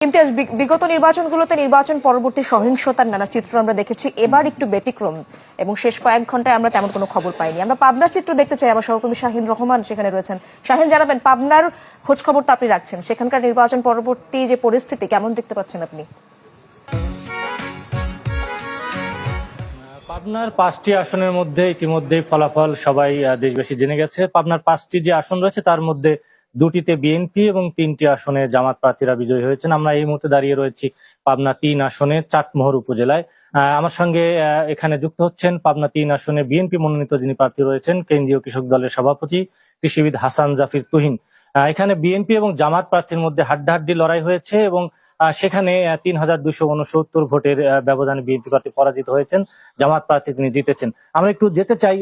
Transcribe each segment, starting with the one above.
ইমতিয়াজ, বিগত নির্বাচনগুলোতে নির্বাচন পরবর্তী সহিংসতার নানা চিত্র আমরা দেখেছি। এবার একটু ব্যতিক্রম এবং শেষ কয়েক ঘন্টায় আমরা তেমন কোনো খবর পাইনি। আমরা পাবনার চিত্র দেখতে চাই। আমার সহকর্মী শাহিন রহমান সেখানে রয়েছেন। শাহিন, জানাবেন পাবনার খোঁজ খবর তো আপনি রাখছেন, সেখানকার নির্বাচন পরবর্তী যে পরিস্থিতি কেমন দেখতে পাচ্ছেন আপনি? পাবনার 5টি আসনের মধ্যে ইতিমধ্যেই ফলাফল সবাই দেশবাসী জেনে গেছে। পাবনার 5টি যে আসন রয়েছে তার মধ্যে 2টিতে বিএনপি এবং 3টি আসনে জামাত প্রার্থীরা বিজয়ী হয়েছেন। আমরা এই মুহূর্তে দাঁড়িয়ে রয়েছি পাবনা 3 আসনে চাটমোহর উপজেলায়। আমার সঙ্গে এখানে যুক্ত হচ্ছেন পাবনা 3 আসনে বিএনপি মনোনীত যিনি প্রার্থী রয়েছেন, কেন্দ্রীয় কৃষক দলের সভাপতি কৃষিবিদ হাসান জাফির তুহিন। এখানে বিএনপি এবং জামাত প্রার্থীর মধ্যে হাড্ডাহাড্ডি লড়াই হয়েছে এবং সেখানে 3269 ভোটের ব্যবধানে বিএনপি প্রার্থী পরাজিত হয়েছেন, জামাত প্রার্থী তিনি জিতেছেন। আমরা একটু যেতে চাই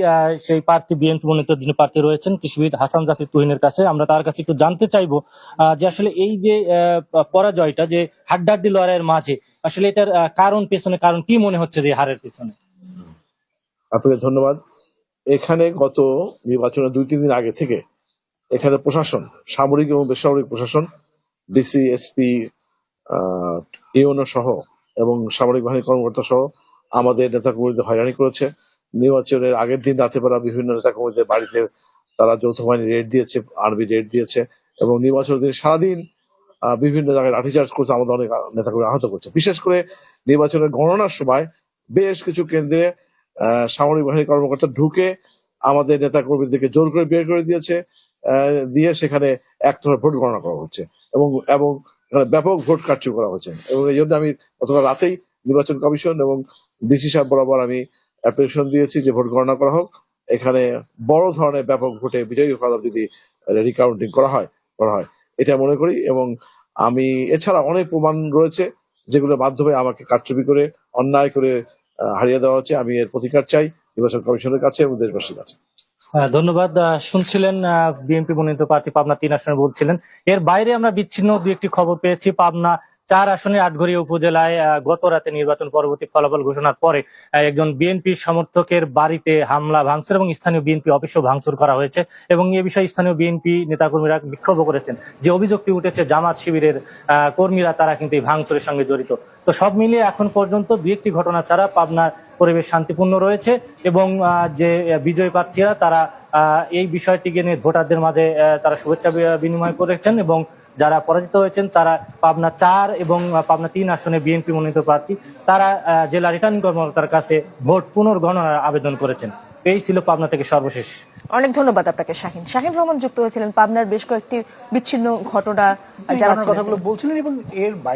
সেই প্রার্থী বিএনপি মনোনীত যিনি প্রার্থী রয়েছেন কৃষিবিদ হাসান জাফির তুহিনের কাছে। আমরা তার কাছে একটু জানতে চাইবো যে আসলে এই যে পরাজয়টা, যে হাড্ডাহাড্ডি লড়াইয়ের মাঝে আসলে এটার কারণ কি মনে হচ্ছে যে হারের পিছনে? আপনাকে ধন্যবাদ। এখানে গত নির্বাচনের 2-3 দিন আগে থেকে এখানে প্রশাসন, সামরিক এবং বেসামরিক প্রশাসন, ডিসি, এসপি, ইউনো সহ এবং সামরিক বাহিনীর কর্মকর্তা সহ আমাদের নেতাকর্মীদের হয়রানি করেছে। নির্বাচনের আগের দিন রাতে বেলা বিভিন্ন নেতাকর্মীদের বাড়িতে তারা যৌথ বাহিনী রেড দিয়েছে, আর্মি রেড দিয়েছে এবং নির্বাচনের দিন সারাদিন বিভিন্ন জায়গায় লাঠিচার্জ করছে, আমাদের অনেক নেতাকর্মী আহত করছে। বিশেষ করে নির্বাচনের গণনার সময় বেশ কিছু কেন্দ্রে সামরিক বাহিনীর কর্মকর্তা ঢুকে আমাদের নেতাকর্মীদেরকে জোর করে বের করে দিয়েছে, দিয়ে সেখানে একতরফা ভোট গণনা করা হচ্ছে এবং এবং ব্যাপক ভোট কারচুপি করা হচ্ছে। এবং এই জন্য আমি গতকাল রাতেই নির্বাচন কমিশন এবং ডিসি সাহেব বরাবর আমি অ্যাপ্লিকেশন দিয়েছি যে ভোট গণনা করা হোক, এখানে বড় ধরনের ব্যাপক ভোটে বিজয়ী ফলাফল যদি রিকাউন্টিং করা হয় এটা মনে করি। এবং আমি এছাড়া অনেক প্রমাণ রয়েছে যেগুলোর মাধ্যমে আমাকে কারচুপি করে অন্যায় করে হারিয়ে দেওয়া হচ্ছে। আমি এর প্রতিকার চাই নির্বাচন কমিশনের কাছে এবং দেশবাসীর কাছে। ধন্যবাদ। শুনছিলেন বিএনপি মনোনীত প্রার্থী পাবনা 3 আসনে বলছিলেন। এর বাইরে আমরা বিচ্ছিন্ন দু একটি খবর পেয়েছি। পাবনা 4 আসনে আটঘরিয়া উপজেলায় গত রাতে নির্বাচন পরবর্তী ফলাফল ঘোষণার পরে একজন বিএনপি সমর্থকের বাড়িতে হামলা ভাঙচুর এবং স্থানীয় বিএনপি অফিসও ভাঙচুর করা হয়েছে এবং এ বিষয়ে স্থানীয় বিএনপি নেতাকর্মীরা বিক্ষোভ করেছেন। যে অভিযোগটি উঠেছে জামাত শিবিরের কর্মীরা তারা কিন্তু এই ভাঙচুরের সঙ্গে জড়িত। তো সব মিলিয়ে এখন পর্যন্ত 2-1টি ঘটনা ছাড়া পাবনার পরিবেশ শান্তিপূর্ণ রয়েছে এবং যে বিজয়ী প্রার্থীরা তারা এই বিষয়টিকে নিয়ে ভোটারদের মাঝে তারা শুভেচ্ছা বিনিময় করেছেন এবং যারা পরাজিত হয়েছেন তারা পাবনা 4 এবং পাবনা 3 আসনে বিএনপি মনোনীত প্রার্থী তারা জেলা রিটার্নিং কর্মকর্তার কাছে ভোট পুনর্গণনার আবেদন করেছেন। এই ছিল পাবনা থেকে সর্বশেষ। অনেক ধন্যবাদ আপনাকে শাহিন। শাহিন রহমান যুক্ত হয়েছিলেন পাবনার বেশ কয়েকটি বিচ্ছিন্ন ঘটনা যারা কথাগুলো বলছিলেন এবং এর